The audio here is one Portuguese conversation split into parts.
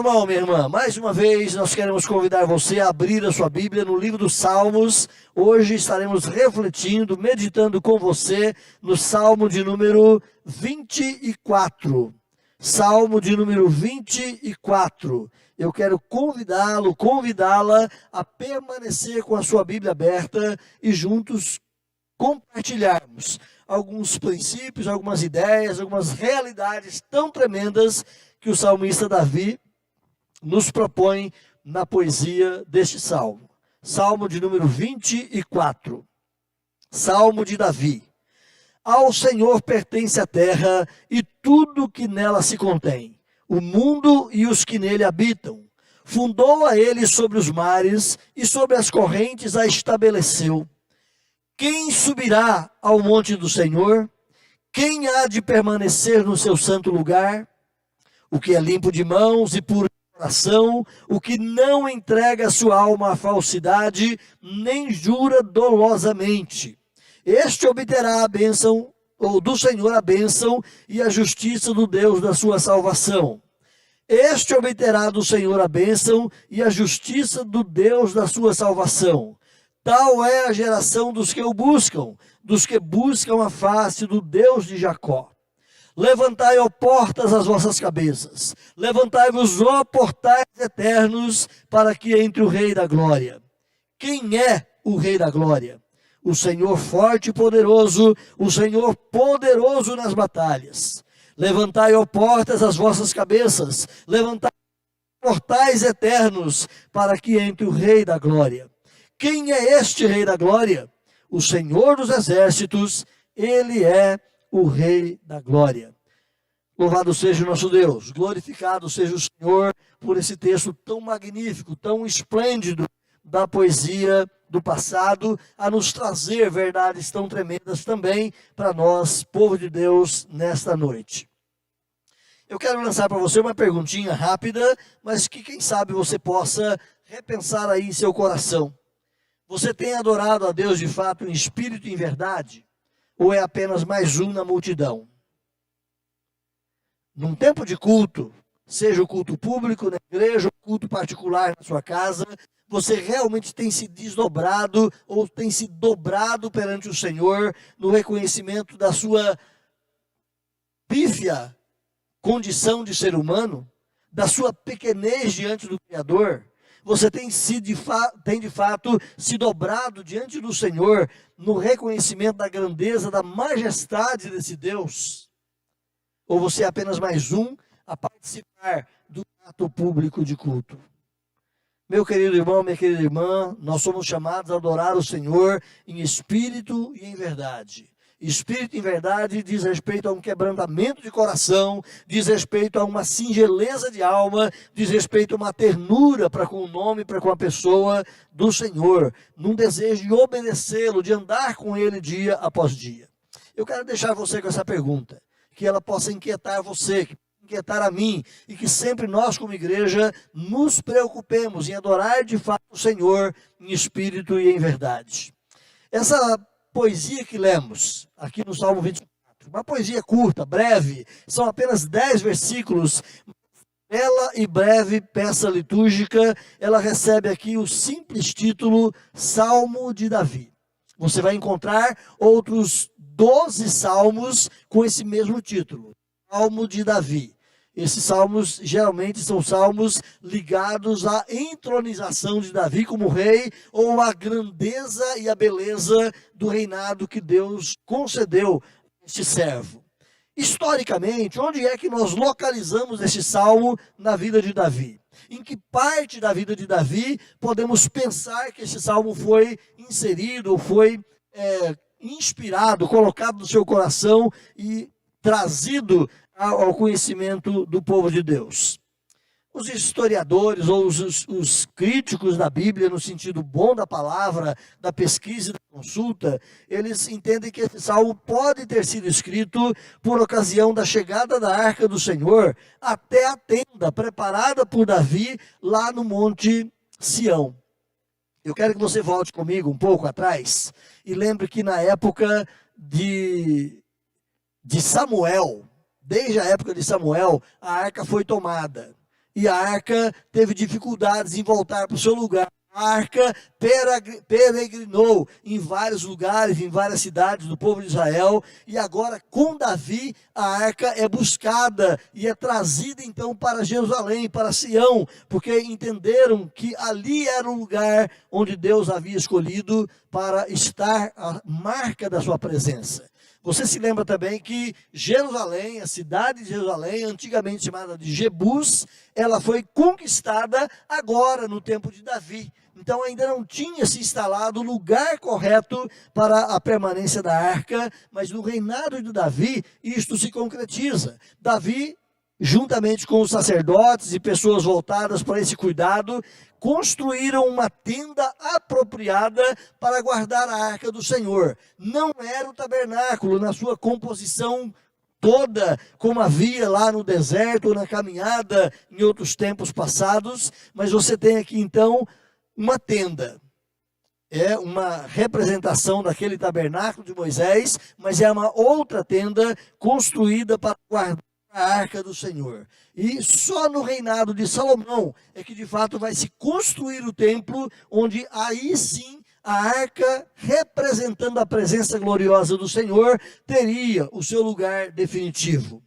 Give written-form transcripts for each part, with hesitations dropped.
irmão, minha irmã, mais uma vez nós queremos convidar você a abrir a sua Bíblia no livro dos Salmos. Hoje estaremos refletindo, meditando com você no Salmo de número 24. Salmo de número 24. Eu quero convidá-la a permanecer com a sua Bíblia aberta e juntos compartilharmos alguns princípios, algumas ideias, algumas realidades tão tremendas que o salmista Davi nos propõe na poesia deste salmo. Salmo de número 24. Salmo de Davi. Ao Senhor pertence a terra e tudo que nela se contém, o mundo e os que nele habitam. Fundou a ele sobre os mares e sobre as correntes a estabeleceu. Quem subirá ao monte do Senhor? Quem há de permanecer no seu santo lugar? O que é limpo de mãos e puro de coração, o que não entrega sua alma à falsidade, nem jura dolosamente. Este obterá a bênção, ou do Senhor a bênção, e a justiça do Deus da sua salvação. Este obterá do Senhor a bênção, e a justiça do Deus da sua salvação. Tal é a geração dos que o buscam, dos que buscam a face do Deus de Jacó. Levantai, ó portas, as vossas cabeças. Levantai-vos, ó portais eternos, para que entre o Rei da Glória. Quem é o Rei da Glória? O Senhor forte e poderoso, o Senhor poderoso nas batalhas. Levantai, ó portas, as vossas cabeças. Levantai, portais eternos, para que entre o Rei da Glória. Quem é este Rei da Glória? O Senhor dos Exércitos, Ele é o Rei da Glória. Louvado seja o nosso Deus, glorificado seja o Senhor por esse texto tão magnífico, tão esplêndido da poesia do passado, a nos trazer verdades tão tremendas também para nós, povo de Deus, nesta noite. Eu quero lançar para você uma perguntinha rápida, mas que quem sabe você possa repensar aí em seu coração. Você tem adorado a Deus de fato em espírito e em verdade? Ou é apenas mais um na multidão? Num tempo de culto, seja o culto público na igreja, ou culto particular na sua casa, você realmente tem se desdobrado ou tem se dobrado perante o Senhor no reconhecimento da sua pífia condição de ser humano, da sua pequenez diante do Criador? Você tem de fato se dobrado diante do Senhor no reconhecimento da grandeza, da majestade desse Deus? Ou você é apenas mais um a participar do ato público de culto? Meu querido irmão, minha querida irmã, nós somos chamados a adorar o Senhor em espírito e em verdade. Espírito em verdade diz respeito a um quebrantamento de coração, diz respeito a uma singeleza de alma, diz respeito a uma ternura para com o nome, para com a pessoa do Senhor, num desejo de obedecê-lo, de andar com ele dia após dia. Eu quero deixar você com essa pergunta, que ela possa inquietar você, que inquietar a mim, e que sempre nós como igreja nos preocupemos em adorar de fato o Senhor em espírito e em verdade. Essa poesia que lemos aqui no Salmo 24, uma poesia curta, breve, são apenas 10 versículos, bela e breve peça litúrgica, ela recebe aqui o simples título Salmo de Davi. Você vai encontrar outros 12 salmos com esse mesmo título, Salmo de Davi. Esses salmos geralmente são salmos ligados à entronização de Davi como rei, ou à grandeza e à beleza do reinado que Deus concedeu a este servo. Historicamente, onde é que nós localizamos este salmo na vida de Davi? Em que parte da vida de Davi podemos pensar que este salmo foi inserido, ou foi inspirado, colocado no seu coração e trazido ao conhecimento do povo de Deus? Os historiadores ou os críticos da Bíblia, no sentido bom da palavra, da pesquisa e da consulta, eles entendem que esse salmo pode ter sido escrito por ocasião da chegada da Arca do Senhor até a tenda preparada por Davi lá no Monte Sião. Eu quero que você volte comigo um pouco atrás e lembre que na época de Samuel, desde a época de Samuel, a arca foi tomada. e a arca teve dificuldades em voltar para o seu lugar. A arca peregrinou em vários lugares, em várias cidades do povo de Israel, e agora com Davi a arca é buscada e é trazida então para Jerusalém, para Sião, porque entenderam que ali era o lugar onde Deus havia escolhido para estar a marca da sua presença. Você se lembra também que Jerusalém, a cidade de Jerusalém, antigamente chamada de Jebus, ela foi conquistada agora no tempo de Davi. Então ainda não tinha se instalado o lugar correto para a permanência da arca, mas no reinado de Davi isto se concretiza. Davi, juntamente com os sacerdotes e pessoas voltadas para esse cuidado, construíram uma tenda apropriada para guardar a arca do Senhor. Não era o tabernáculo na sua composição toda, como havia lá no deserto ou na caminhada em outros tempos passados, mas você tem aqui então uma tenda. É uma representação daquele tabernáculo de Moisés, mas é uma outra tenda construída para guardar a arca do Senhor. E só no reinado de Salomão é que de fato vai se construir o templo, onde aí sim a arca, representando a presença gloriosa do Senhor, teria o seu lugar definitivo.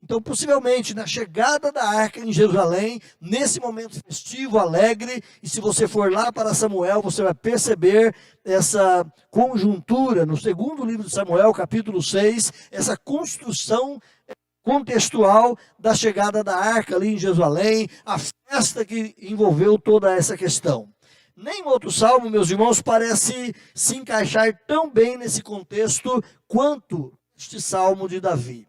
Então, possivelmente, na chegada da arca em Jerusalém, nesse momento festivo, alegre, e se você for lá para Samuel, você vai perceber essa conjuntura, no segundo livro de Samuel, capítulo 6, essa construção contextual da chegada da arca ali em Jerusalém, a festa que envolveu toda essa questão. Nem outro salmo, meus irmãos, parece se encaixar tão bem nesse contexto quanto este salmo de Davi.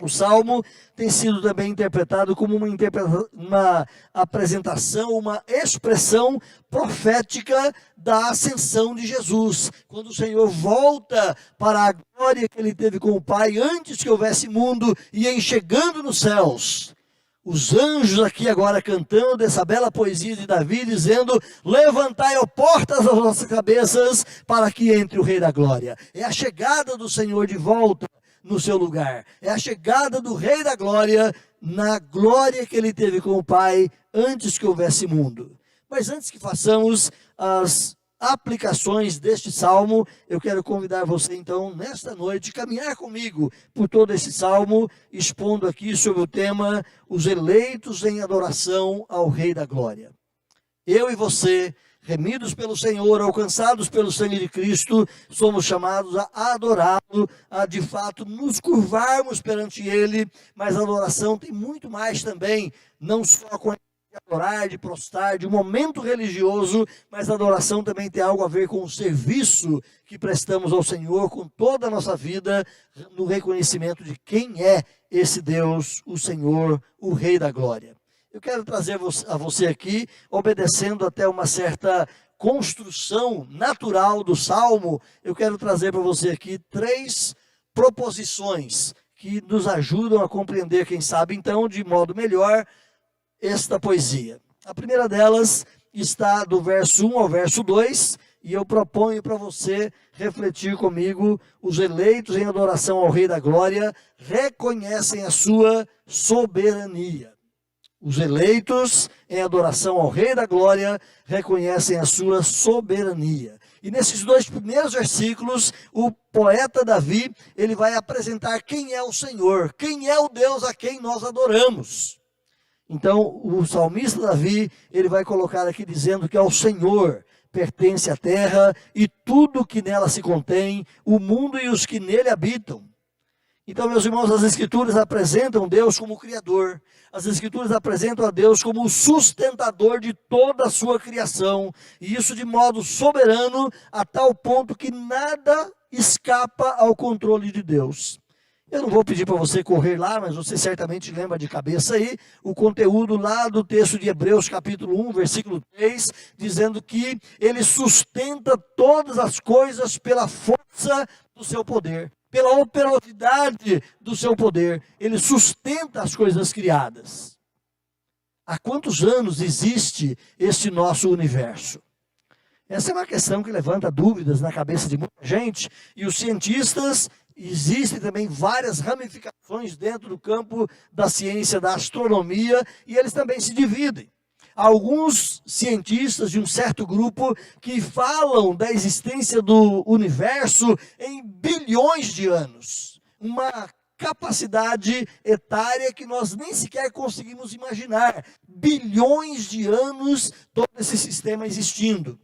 O salmo tem sido também interpretado como uma apresentação, uma expressão profética da ascensão de Jesus. Quando o Senhor volta para a glória que ele teve com o Pai antes que houvesse mundo e em chegando nos céus. Os anjos aqui agora cantando essa bela poesia de Davi, dizendo: levantai, ó portas, as vossas cabeças, para que entre o Rei da Glória. É a chegada do Senhor de volta no seu lugar. É a chegada do Rei da Glória, na glória que ele teve com o Pai antes que houvesse mundo. Mas antes que façamos as aplicações deste salmo, eu quero convidar você então, nesta noite, caminhar comigo por todo esse salmo, expondo aqui sobre o tema: os eleitos em adoração ao Rei da Glória. Eu e você, remidos pelo Senhor, alcançados pelo sangue de Cristo, somos chamados a adorá-lo, a de fato nos curvarmos perante Ele, mas a adoração tem muito mais também, não só com de adorar, de prostrar, de um momento religioso, mas a adoração também tem algo a ver com o serviço que prestamos ao Senhor, com toda a nossa vida, no reconhecimento de quem é esse Deus, o Senhor, o Rei da Glória. Eu quero trazer a você aqui, obedecendo até uma certa construção natural do Salmo, eu quero trazer para você aqui 3 proposições que nos ajudam a compreender, quem sabe então, de modo melhor, esta poesia. A primeira delas está do verso 1 ao verso 2, e eu proponho para você refletir comigo: os eleitos em adoração ao Rei da Glória reconhecem a sua soberania. Os eleitos em adoração ao Rei da Glória reconhecem a sua soberania. E nesses 2 primeiros versículos, o poeta Davi, ele vai apresentar quem é o Senhor, quem é o Deus a quem nós adoramos. Então, o salmista Davi, ele vai colocar aqui dizendo que ao Senhor pertence a terra e tudo que nela se contém, o mundo e os que nele habitam. Então, meus irmãos, as Escrituras apresentam Deus como o Criador. As Escrituras apresentam a Deus como o sustentador de toda a sua criação. E isso de modo soberano, a tal ponto que nada escapa ao controle de Deus. Eu não vou pedir para você correr lá, mas você certamente lembra de cabeça aí, o conteúdo lá do texto de Hebreus capítulo 1, versículo 3, dizendo que ele sustenta todas as coisas pela força do seu poder. Pela operosidade do seu poder, ele sustenta as coisas criadas. Há quantos anos existe este nosso universo? Essa é uma questão que levanta dúvidas na cabeça de muita gente, e os cientistas existem também várias ramificações dentro do campo da ciência da astronomia, e eles também se dividem. Alguns cientistas de um certo grupo que falam da existência do universo em bilhões de anos. Uma capacidade etária que nós nem sequer conseguimos imaginar. Bilhões de anos todo esse sistema existindo.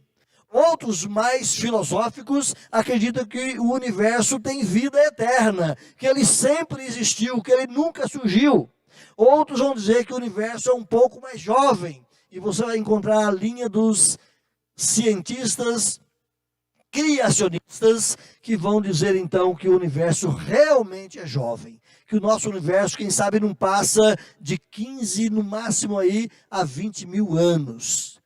Outros mais filosóficos acreditam que o universo tem vida eterna, que ele sempre existiu, que ele nunca surgiu. Outros vão dizer que o universo é um pouco mais jovem, e você vai encontrar a linha dos cientistas criacionistas que vão dizer então que o universo realmente é jovem, que o nosso universo, quem sabe, não passa de 15, no máximo aí, a 20 mil anos.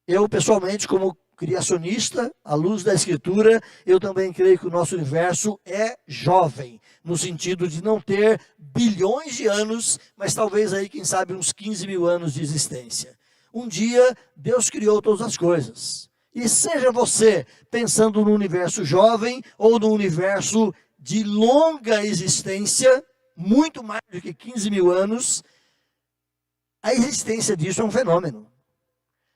Eu, pessoalmente, como criacionista, à luz da Escritura, eu também creio que o nosso universo é jovem, no sentido de não ter bilhões de anos, mas talvez aí, quem sabe, uns 15 mil anos de existência. Um dia, Deus criou todas as coisas. E seja você pensando no universo jovem ou no universo de longa existência, muito mais do que 15 mil anos, a existência disso é um fenômeno.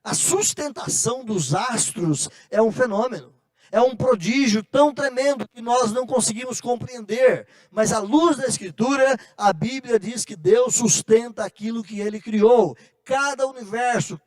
A sustentação dos astros é um fenômeno. É um prodígio tão tremendo que nós não conseguimos compreender. Mas à luz da Escritura, a Bíblia diz que Deus sustenta aquilo que Ele criou. Cada universo,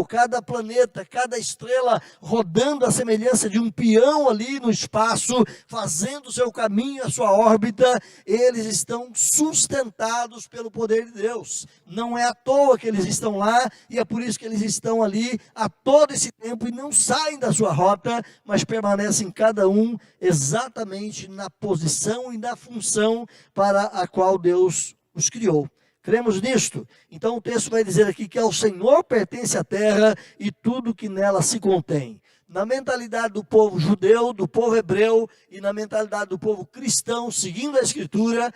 cada planeta, cada estrela rodando à semelhança de um peão ali no espaço, fazendo o seu caminho, a sua órbita, eles estão sustentados pelo poder de Deus. Não é à toa que eles estão lá, e é por isso que eles estão ali a todo esse tempo e não saem da sua rota, mas permanecem cada um exatamente na posição e na função para a qual Deus os criou. Cremos nisto? Então o texto vai dizer aqui que ao Senhor pertence a terra e tudo que nela se contém. Na mentalidade do povo judeu, do povo hebreu e na mentalidade do povo cristão, seguindo a Escritura,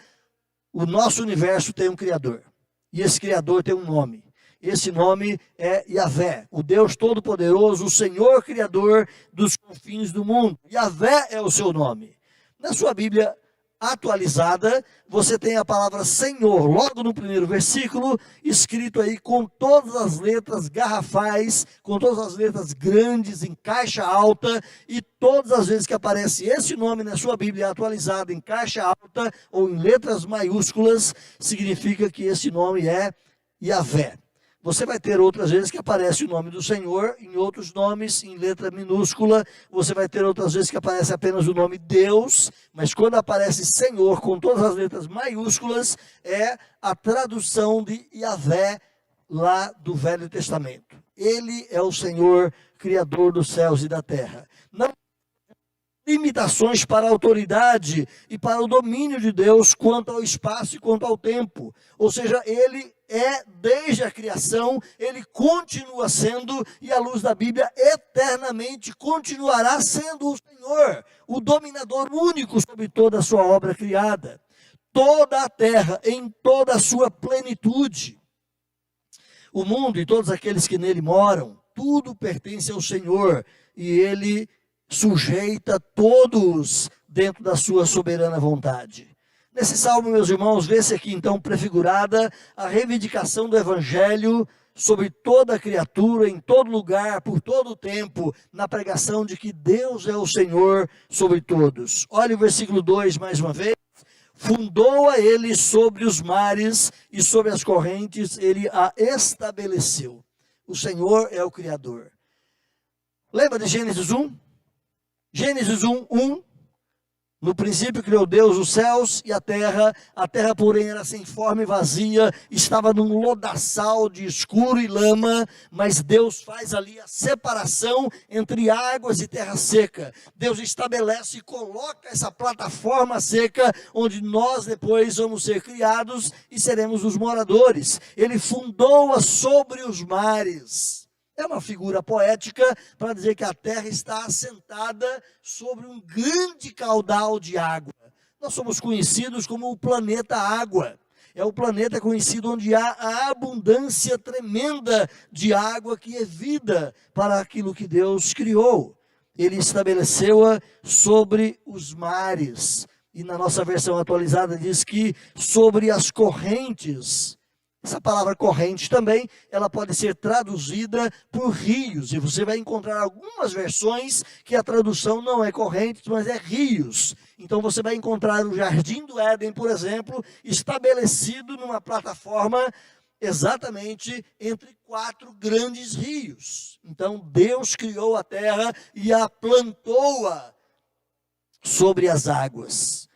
o nosso universo tem um Criador. E esse Criador tem um nome. Esse nome é Yahvé, o Deus Todo-Poderoso, o Senhor Criador dos confins do mundo. Yahvé é o seu nome. Na sua Bíblia atualizada, você tem a palavra Senhor, logo no primeiro versículo, escrito aí com todas as letras garrafais, com todas as letras grandes, em caixa alta, e todas as vezes que aparece esse nome na sua Bíblia atualizada em caixa alta, ou em letras maiúsculas, significa que esse nome é Yahvé. Você vai ter outras vezes que aparece o nome do Senhor, em outros nomes, em letra minúscula. Você vai ter outras vezes que aparece apenas o nome Deus, mas quando aparece Senhor com todas as letras maiúsculas, é a tradução de Yahvé lá do Velho Testamento. Ele é o Senhor, Criador dos céus e da terra. Não limitações para a autoridade e para o domínio de Deus quanto ao espaço e quanto ao tempo. Ou seja, Ele é desde a criação, Ele continua sendo, e à luz da Bíblia, eternamente continuará sendo o Senhor, o dominador único sobre toda a sua obra criada. Toda a terra, em toda a sua plenitude. O mundo e todos aqueles que nele moram, tudo pertence ao Senhor, e Ele sujeita todos dentro da sua soberana vontade. Nesse salmo, meus irmãos, vê-se aqui então prefigurada a reivindicação do Evangelho sobre toda a criatura, em todo lugar, por todo o tempo, na pregação de que Deus é o Senhor sobre todos. Olha o versículo 2 mais uma vez. Fundou a ele sobre os mares e sobre as correntes, ele a estabeleceu. O Senhor é o Criador. Lembra de Gênesis 1? Gênesis 1, no princípio criou Deus os céus e a terra porém era sem forma e vazia, estava num lodaçal de escuro e lama, mas Deus faz ali a separação entre águas e terra seca. Deus estabelece e coloca essa plataforma seca, onde nós depois vamos ser criados e seremos os moradores. Ele fundou-a sobre os mares. É uma figura poética para dizer que a terra está assentada sobre um grande caudal de água. Nós somos conhecidos como o planeta água. É o planeta conhecido onde há a abundância tremenda de água que é vida para aquilo que Deus criou. Ele estabeleceu-a sobre os mares. e na nossa versão atualizada diz que sobre as correntes. Essa palavra corrente também, ela pode ser traduzida por rios, e você vai encontrar algumas versões que a tradução não é correntes, mas é rios. Então você vai encontrar o Jardim do Éden, por exemplo, estabelecido numa plataforma exatamente entre 4 grandes rios. Então Deus criou a terra e a plantou-a sobre as águas.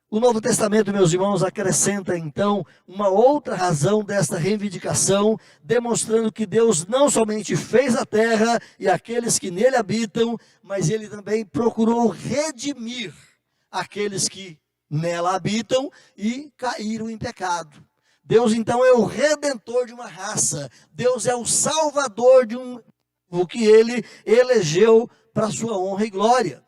O Novo Testamento, meus irmãos, acrescenta então uma outra razão desta reivindicação, demonstrando que Deus não somente fez a terra e aqueles que nele habitam, mas ele também procurou redimir aqueles que nela habitam e caíram em pecado. Deus então é o redentor de uma raça, Deus é o salvador de um povo que ele elegeu para sua honra e glória.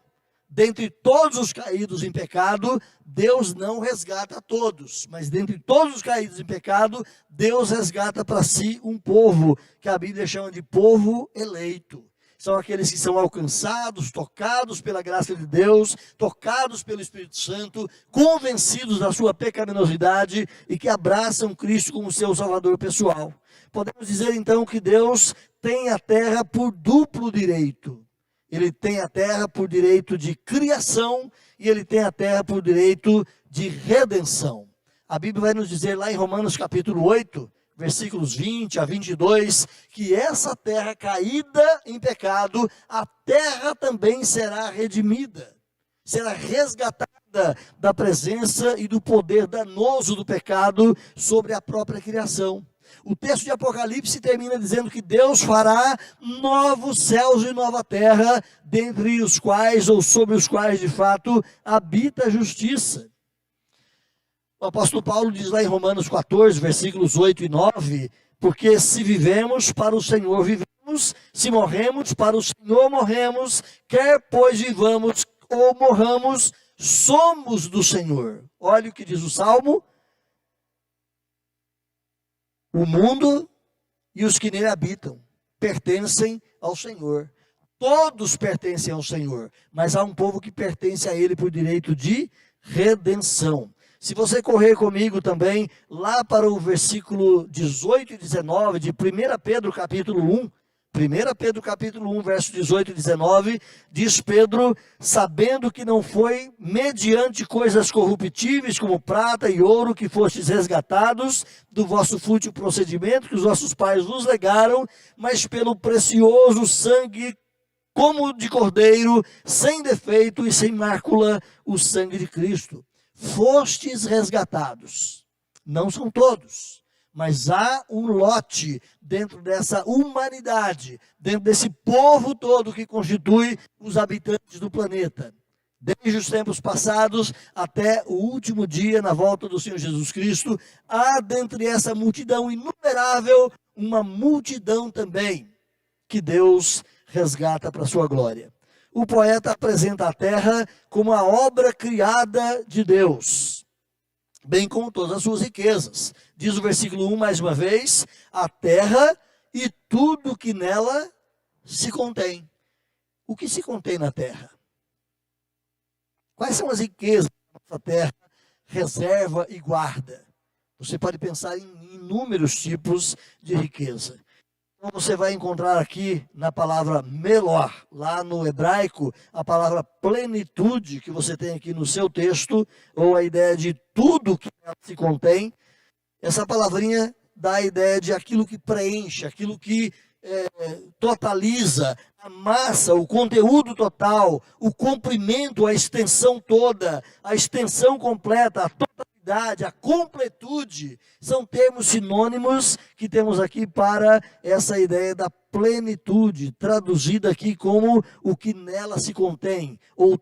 Dentre todos os caídos em pecado, Deus não resgata todos, mas dentre todos os caídos em pecado, Deus resgata para si um povo, que a Bíblia chama de povo eleito. São aqueles que são alcançados, tocados pela graça de Deus, tocados pelo Espírito Santo, convencidos da sua pecaminosidade e que abraçam Cristo como seu Salvador pessoal. Podemos dizer então que Deus tem a terra por duplo direito. Ele tem a terra por direito de criação e ele tem a terra por direito de redenção. A Bíblia vai nos dizer lá em Romanos capítulo 8, versículos 20 a 22, que essa terra caída em pecado, a terra também será redimida, será resgatada da presença e do poder danoso do pecado sobre a própria criação. O texto de Apocalipse termina dizendo que Deus fará novos céus e nova terra, dentre os quais ou sobre os quais de fato habita a justiça. O apóstolo Paulo diz lá em Romanos 14, versículos 8 e 9, porque se vivemos, para o Senhor vivemos, se morremos, para o Senhor morremos, quer pois vivamos ou morramos, somos do Senhor. Olha o que diz o Salmo. O mundo e os que nele habitam pertencem ao Senhor. Todos pertencem ao Senhor, mas há um povo que pertence a ele por direito de redenção. Se você correr comigo também, lá para o versículo 18 e 19 de 1 Pedro capítulo 1, 1 Pedro capítulo 1, verso 18 e 19, diz Pedro, sabendo que não foi mediante coisas corruptíveis como prata e ouro que fostes resgatados do vosso fútil procedimento que os vossos pais vos legaram, mas pelo precioso sangue como de cordeiro, sem defeito e sem mácula, o sangue de Cristo. Fostes resgatados. Não são todos, mas há um lote dentro dessa humanidade, dentro desse povo todo que constitui os habitantes do planeta. Desde os tempos passados até o último dia, na volta do Senhor Jesus Cristo, há dentre essa multidão inumerável, uma multidão também, que Deus resgata para a sua glória. O poeta apresenta a terra como a obra criada de Deus, bem como todas as suas riquezas. Diz o versículo 1 mais uma vez, a terra e tudo que nela se contém. O que se contém na terra? Quais são as riquezas que a nossa terra reserva e guarda? Você pode pensar em inúmeros tipos de riqueza. Então você vai encontrar aqui na palavra melor, lá no hebraico, a palavra plenitude que você tem aqui no seu texto, ou a ideia de tudo que ela se contém. Essa palavrinha dá a ideia de aquilo que preenche, aquilo que totaliza, a massa, o conteúdo total, o comprimento, a extensão toda, a extensão completa, a totalidade, a completude, são termos sinônimos que temos aqui para essa ideia da plenitude, traduzida aqui como o que nela se contém, ou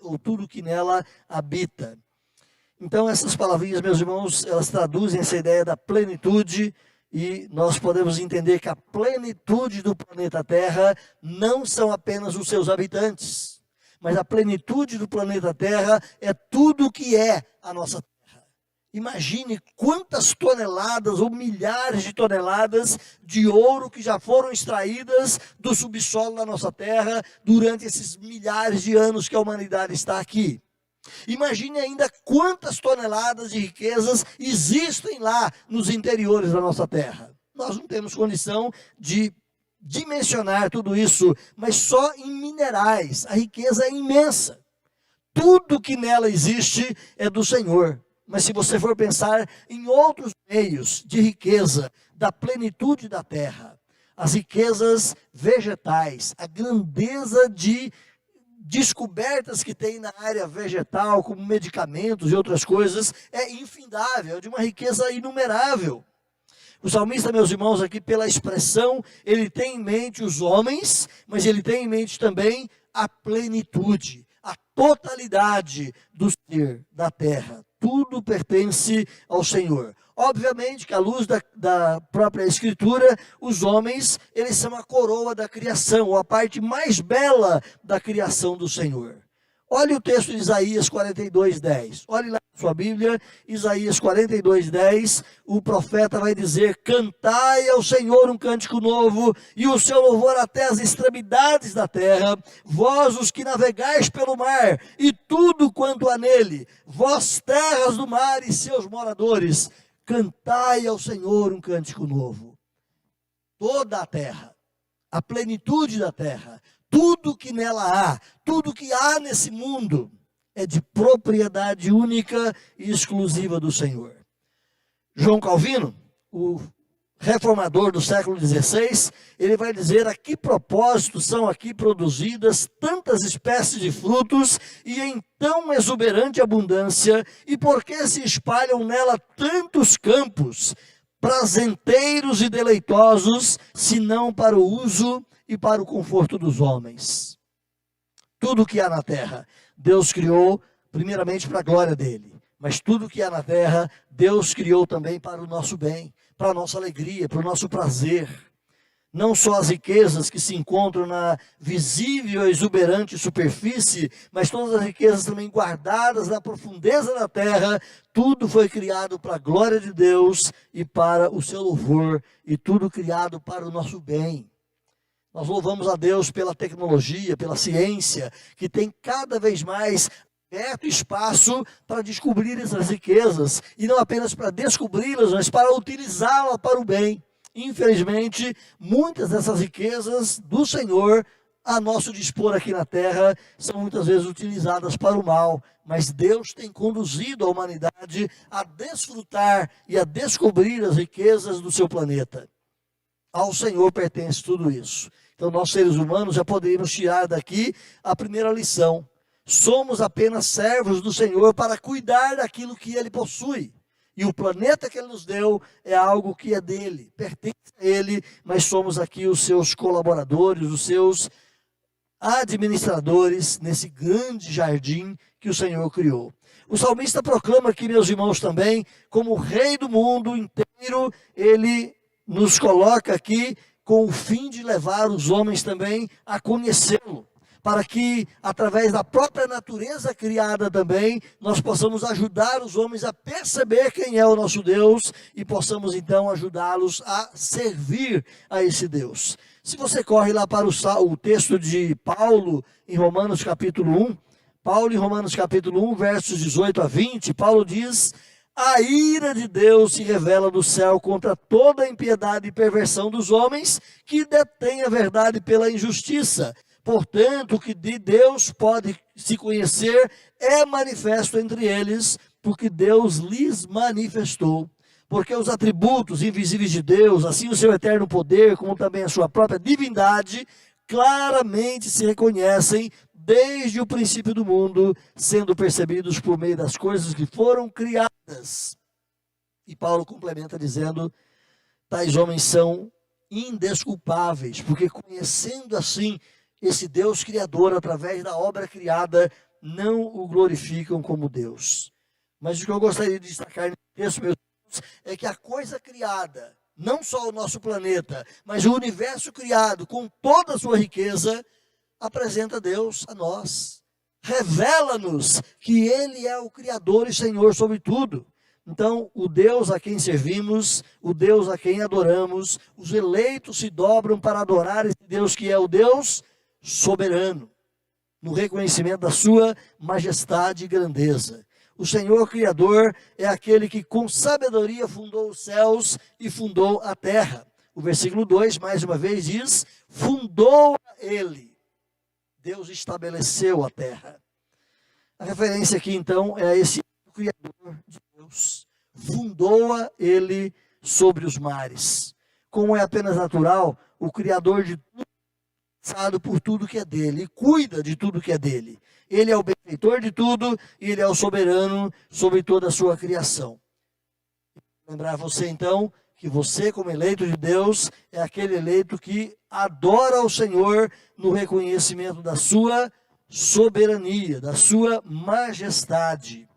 ou tudo que nela habita. Então essas palavrinhas, meus irmãos, elas traduzem essa ideia da plenitude, e nós podemos entender que a plenitude do planeta Terra não são apenas os seus habitantes, mas a plenitude do planeta Terra é tudo o que é a nossa Terra. Imagine quantas toneladas ou milhares de toneladas de ouro que já foram extraídas do subsolo da nossa Terra durante esses milhares de anos que a humanidade está aqui. Imagine ainda quantas toneladas de riquezas existem lá nos interiores da nossa terra. Nós não temos condição de dimensionar tudo isso, mas só em minerais a riqueza é imensa. Tudo que nela existe é do Senhor. Mas se você for pensar em outros meios de riqueza, da plenitude da terra, as riquezas vegetais, a grandeza de descobertas que tem na área vegetal, como medicamentos e outras coisas, é infindável, é de uma riqueza inumerável. O salmista, meus irmãos, aqui pela expressão, ele tem em mente os homens, mas ele tem em mente também a plenitude, a totalidade do ser da terra. Tudo pertence ao Senhor. Obviamente que à luz da própria Escritura, os homens, eles são a coroa da criação, a parte mais bela da criação do Senhor. Olhe o texto de Isaías 42:10. Olhe lá na sua Bíblia, Isaías 42:10. O profeta vai dizer: cantai ao Senhor um cântico novo, e o seu louvor até as extremidades da terra. Vós os que navegais pelo mar, e tudo quanto há nele. Vós terras do mar e seus moradores. Cantai ao Senhor um cântico novo. Toda a terra, a plenitude da terra, tudo que nela há, tudo que há nesse mundo, é de propriedade única e exclusiva do Senhor. João Calvino, o reformador do século XVI, ele vai dizer: a que propósito são aqui produzidas tantas espécies de frutos e em tão exuberante abundância, e por que se espalham nela tantos campos, prazenteiros e deleitosos, senão para o uso e para o conforto dos homens? Tudo que há na terra, Deus criou primeiramente para a glória dele, mas tudo que há na terra, Deus criou também para o nosso bem, para a nossa alegria, para o nosso prazer. Não só as riquezas que se encontram na visível e exuberante superfície, mas todas as riquezas também guardadas na profundeza da terra. Tudo foi criado para a glória de Deus e para o seu louvor, e tudo criado para o nosso bem. Nós louvamos a Deus pela tecnologia, pela ciência, que tem cada vez mais aberto espaço para descobrir essas riquezas, e não apenas para descobri-las, mas para utilizá-las para o bem. Infelizmente, muitas dessas riquezas do Senhor, a nosso dispor aqui na terra, são muitas vezes utilizadas para o mal, mas Deus tem conduzido a humanidade a desfrutar e a descobrir as riquezas do seu planeta. Ao Senhor pertence tudo isso. Então nós, seres humanos, já poderíamos tirar daqui a primeira lição: somos apenas servos do Senhor para cuidar daquilo que Ele possui. E o planeta que Ele nos deu é algo que é dele, pertence a Ele, mas somos aqui os seus colaboradores, os seus administradores nesse grande jardim que o Senhor criou. O salmista proclama aqui, meus irmãos, também, como Rei do mundo inteiro, Ele nos coloca aqui com o fim de levar os homens também a conhecê-lo, para que, através da própria natureza criada também, nós possamos ajudar os homens a perceber quem é o nosso Deus e possamos então ajudá-los a servir a esse Deus. Se você corre lá para o texto de Paulo em Romanos capítulo 1, Paulo em Romanos capítulo 1, versos 18 a 20, Paulo diz: a ira de Deus se revela do céu contra toda a impiedade e perversão dos homens que detêm a verdade pela injustiça. Portanto, o que de Deus pode se conhecer é manifesto entre eles, porque Deus lhes manifestou. Porque os atributos invisíveis de Deus, assim o seu eterno poder, como também a sua própria divindade, claramente se reconhecem desde o princípio do mundo, sendo percebidos por meio das coisas que foram criadas. E Paulo complementa dizendo: tais homens são indesculpáveis, porque conhecendo assim esse Deus criador através da obra criada, não o glorificam como Deus. Mas o que eu gostaria de destacar nesse texto, meus irmãos, é que a coisa criada, não só o nosso planeta, mas o universo criado com toda a sua riqueza, apresenta Deus a nós. Revela-nos que Ele é o Criador e Senhor sobre tudo. Então, o Deus a quem servimos, o Deus a quem adoramos, os eleitos se dobram para adorar esse Deus que é o Deus soberano. no reconhecimento da sua majestade e grandeza. O Senhor Criador é aquele que com sabedoria fundou os céus e fundou a terra. O versículo 2, mais uma vez, diz: fundou ele. Deus estabeleceu a terra. A referência aqui, então, é a esse Criador de Deus. Fundou-a ele sobre os mares. Como é apenas natural, o Criador de tudo é responsável por tudo que é dele e cuida de tudo que é dele. Ele é o benfeitor de tudo e ele é o soberano sobre toda a sua criação. Lembrar você, então, que você, como eleito de Deus, é aquele eleito que adora o Senhor no reconhecimento da sua soberania, da sua majestade.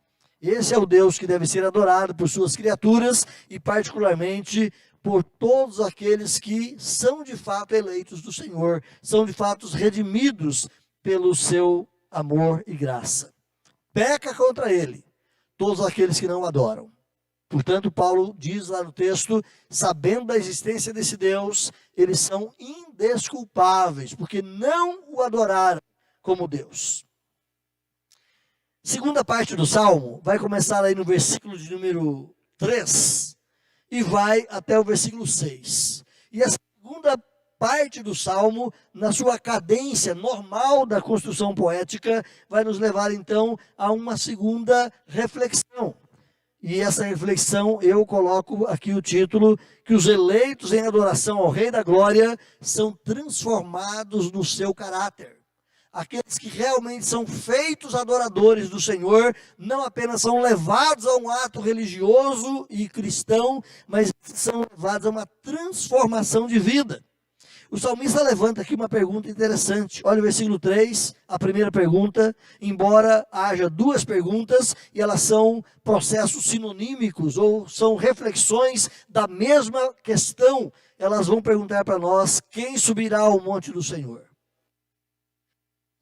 Esse é o Deus que deve ser adorado por suas criaturas e particularmente por todos aqueles que são de fato eleitos do Senhor, são de fato redimidos pelo seu amor e graça. Peca contra ele todos aqueles que não o adoram. Portanto, Paulo diz lá no texto, sabendo da existência desse Deus, eles são indesculpáveis, porque não o adoraram como Deus. Segunda parte do Salmo vai começar aí no versículo de número 3 e vai até o versículo 6. E a segunda parte do Salmo, na sua cadência normal da construção poética, vai nos levar então a uma segunda reflexão. E essa reflexão eu coloco aqui o título, que os eleitos em adoração ao Rei da Glória são transformados no seu caráter. Aqueles que realmente são feitos adoradores do Senhor, não apenas são levados a um ato religioso e cristão, mas são levados a uma transformação de vida. O salmista levanta aqui uma pergunta interessante. Olha o versículo 3, a primeira pergunta, embora haja duas perguntas, e elas são processos sinonímicos, ou são reflexões da mesma questão, elas vão perguntar para nós: quem subirá ao monte do Senhor?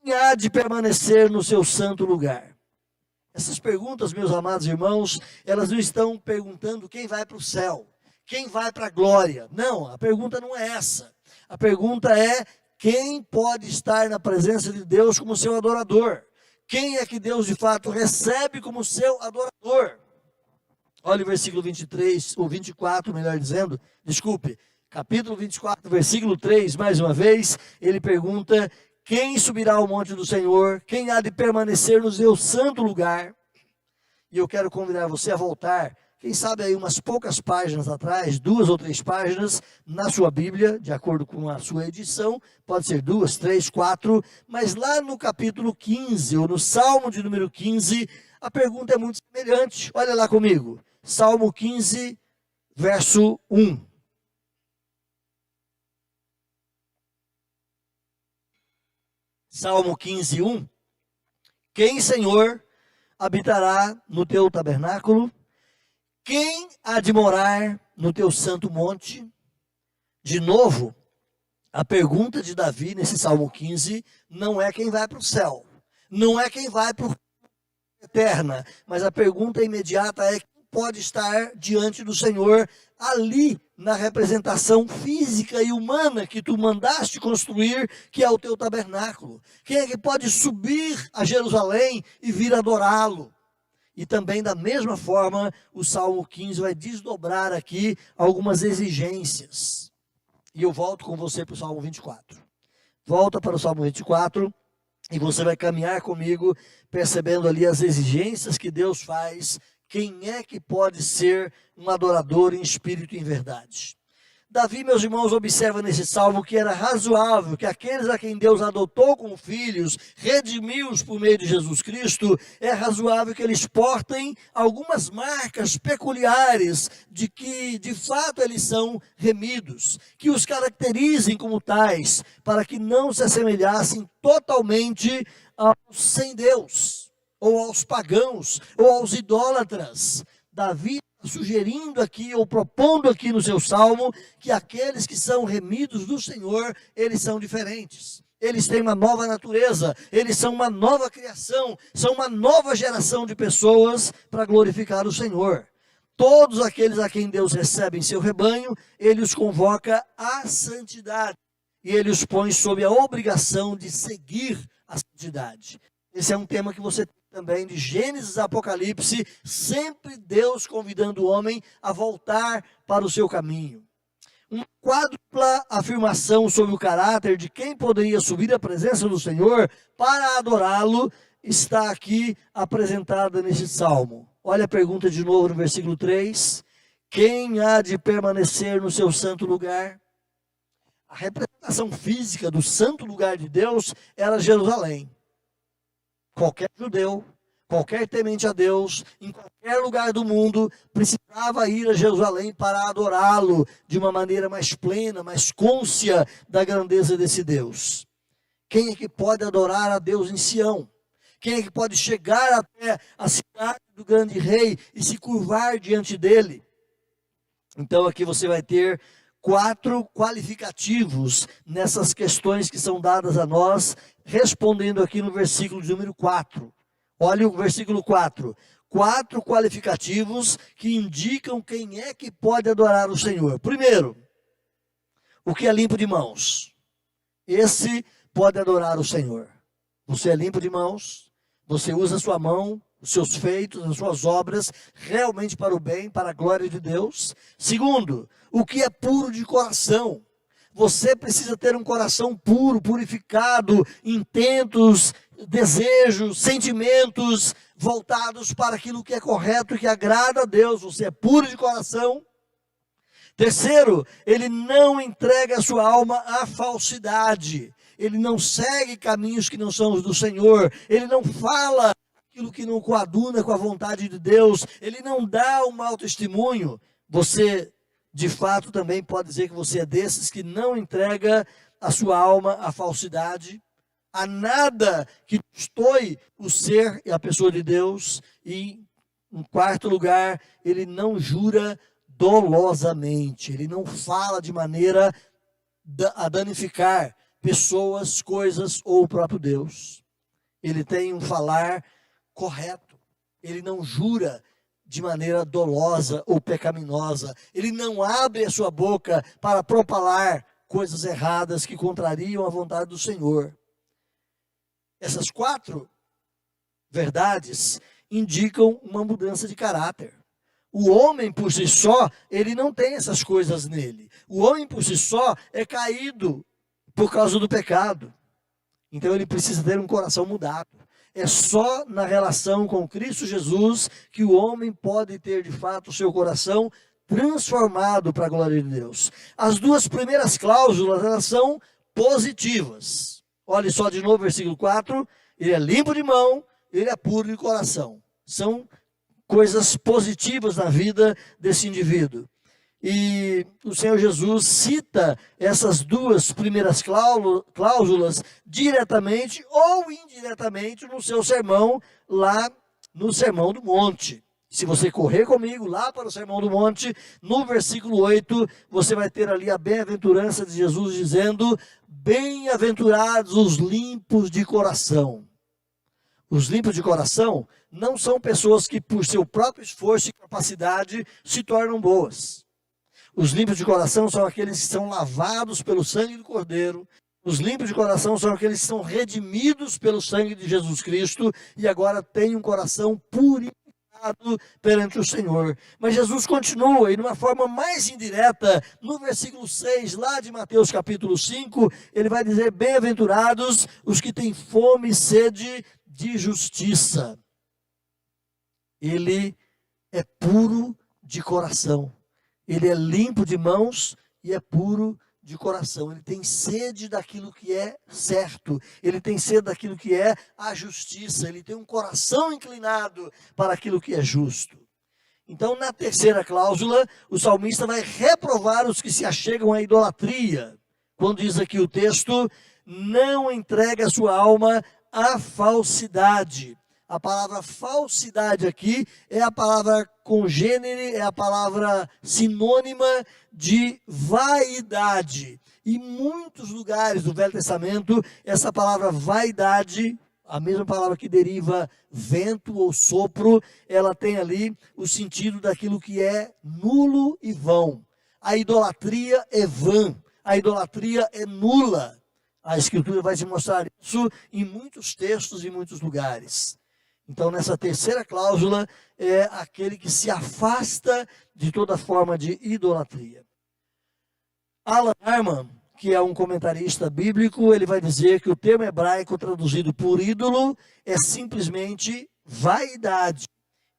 Quem há de permanecer no seu santo lugar? Essas perguntas, meus amados irmãos, elas não estão perguntando quem vai para o céu, quem vai para a glória. Não, a pergunta não é essa. A pergunta é: quem pode estar na presença de Deus como seu adorador? Quem é que Deus de fato recebe como seu adorador? Olha o versículo 23, ou 24, melhor dizendo, desculpe, capítulo 24, versículo 3, mais uma vez, ele pergunta: quem subirá ao monte do Senhor? Quem há de permanecer no seu santo lugar? E eu quero convidar você a voltar, quem sabe aí umas poucas páginas atrás, 2 ou 3 páginas, na sua Bíblia, de acordo com a sua edição, pode ser 2, 3, 4, mas lá no capítulo 15, ou no Salmo de número 15, a pergunta é muito semelhante. Olha lá comigo, Salmo 15, verso 1. Salmo 15, 1. Quem, Senhor, habitará no teu tabernáculo? Quem há de morar no teu santo monte? De novo, a pergunta de Davi nesse Salmo 15 não é quem vai para o céu, não é quem vai para a eterna, mas a pergunta imediata é: quem pode estar diante do Senhor ali na representação física e humana que tu mandaste construir, que é o teu tabernáculo? Quem é que pode subir a Jerusalém e vir adorá-lo? E também, da mesma forma, o Salmo 15 vai desdobrar aqui algumas exigências. E eu volto com você para o Salmo 24. Volta para o Salmo 24 e você vai caminhar comigo, percebendo ali as exigências que Deus faz. Quem é que pode ser um adorador em espírito e em verdade? Davi, meus irmãos, observa nesse salmo que era razoável que aqueles a quem Deus adotou como filhos, redimiu-os por meio de Jesus Cristo, é razoável que eles portem algumas marcas peculiares de que, de fato, eles são remidos, que os caracterizem como tais, para que não se assemelhassem totalmente aos sem Deus, ou aos pagãos, ou aos idólatras. Davi sugerindo aqui, ou propondo aqui no seu salmo, que aqueles que são remidos do Senhor, eles são diferentes. Eles têm uma nova natureza, eles são uma nova criação, são uma nova geração de pessoas para glorificar o Senhor. Todos aqueles a quem Deus recebe em seu rebanho, Ele os convoca à santidade. E Ele os põe sob a obrigação de seguir a santidade. Esse é um tema que você tem também de Gênesis a Apocalipse, sempre Deus convidando o homem a voltar para o seu caminho. Uma quádrupla afirmação sobre o caráter de quem poderia subir à presença do Senhor para adorá-lo está aqui apresentada nesse salmo. Olha a pergunta de novo no versículo 3. Quem há de permanecer no seu santo lugar? A representação física do santo lugar de Deus era Jerusalém. Qualquer judeu, qualquer temente a Deus, em qualquer lugar do mundo, precisava ir a Jerusalém para adorá-lo de uma maneira mais plena, mais cônscia da grandeza desse Deus. Quem é que pode adorar a Deus em Sião? Quem é que pode chegar até a cidade do grande rei e se curvar diante dele? Então aqui você vai ter 4 qualificativos nessas questões que são dadas a nós, respondendo aqui no versículo de número 4. Olha o versículo 4. 4 qualificativos que indicam quem é que pode adorar o Senhor. Primeiro, o que é limpo de mãos. Esse pode adorar o Senhor. Você é limpo de mãos, você usa a sua mão, os seus feitos, as suas obras, realmente para o bem, para a glória de Deus. Segundo, o que é puro de coração. Você precisa ter um coração puro, purificado, intentos, desejos, sentimentos voltados para aquilo que é correto e que agrada a Deus. Você é puro de coração. Terceiro, ele não entrega a sua alma à falsidade. Ele não segue caminhos que não são os do Senhor. Ele não fala aquilo que não coaduna com a vontade de Deus. Ele não dá um mau testemunho. Você, de fato, também pode dizer que você é desses que não entrega a sua alma à falsidade, a nada que destoe o ser e a pessoa de Deus. E, em quarto lugar, ele não jura dolosamente. Ele não fala de maneira a danificar pessoas, coisas ou o próprio Deus. Ele tem um falar correto. Ele não jura de maneira dolosa ou pecaminosa. Ele não abre a sua boca para propalar coisas erradas que contrariam a vontade do Senhor. Essas 4 verdades indicam uma mudança de caráter. O homem por si só, ele não tem essas coisas nele. O homem por si só é caído por causa do pecado. Então ele precisa ter um coração mudado. É só na relação com Cristo Jesus que o homem pode ter de fato o seu coração transformado para a glória de Deus. As 2 primeiras cláusulas, elas são positivas. Olhe só de novo, versículo 4. Ele é limpo de mão, ele é puro de coração. São coisas positivas na vida desse indivíduo. E o Senhor Jesus cita essas 2 primeiras cláusulas diretamente ou indiretamente no seu sermão, lá no Sermão do Monte. Se você correr comigo lá para o Sermão do Monte, no versículo 8, você vai ter ali a bem-aventurança de Jesus dizendo: bem-aventurados os limpos de coração. Os limpos de coração não são pessoas que por seu próprio esforço e capacidade se tornam boas. Os limpos de coração são aqueles que são lavados pelo sangue do Cordeiro. Os limpos de coração são aqueles que são redimidos pelo sangue de Jesus Cristo e agora têm um coração purificado perante o Senhor. Mas Jesus continua, e de uma forma mais indireta, no versículo 6, lá de Mateus capítulo 5, ele vai dizer: bem-aventurados os que têm fome e sede de justiça. Ele é puro de coração. Ele é limpo de mãos e é puro de coração. Ele tem sede daquilo que é certo. Ele tem sede daquilo que é a justiça. Ele tem um coração inclinado para aquilo que é justo. Então, na terceira cláusula, o salmista vai reprovar os que se achegam à idolatria. Quando diz aqui o texto: não entrega a sua alma à falsidade. A palavra falsidade aqui é a palavra congênere, é a palavra sinônima de vaidade. Em muitos lugares do Velho Testamento, essa palavra vaidade, a mesma palavra que deriva vento ou sopro, ela tem ali o sentido daquilo que é nulo e vão. A idolatria é vã, a idolatria é nula. A Escritura vai te mostrar isso em muitos textos, em muitos lugares. Então, nessa terceira cláusula, é aquele que se afasta de toda forma de idolatria. Alan Harman, que é um comentarista bíblico, ele vai dizer que o termo hebraico traduzido por ídolo é simplesmente vaidade.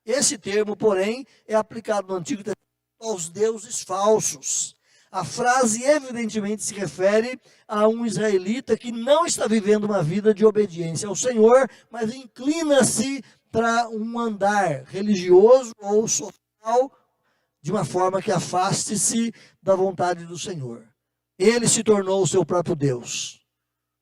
Esse termo, porém, é aplicado no Antigo Testamento aos deuses falsos. A frase evidentemente se refere a um israelita que não está vivendo uma vida de obediência ao Senhor, mas inclina-se para um andar religioso ou social de uma forma que afaste-se da vontade do Senhor. Ele se tornou o seu próprio Deus.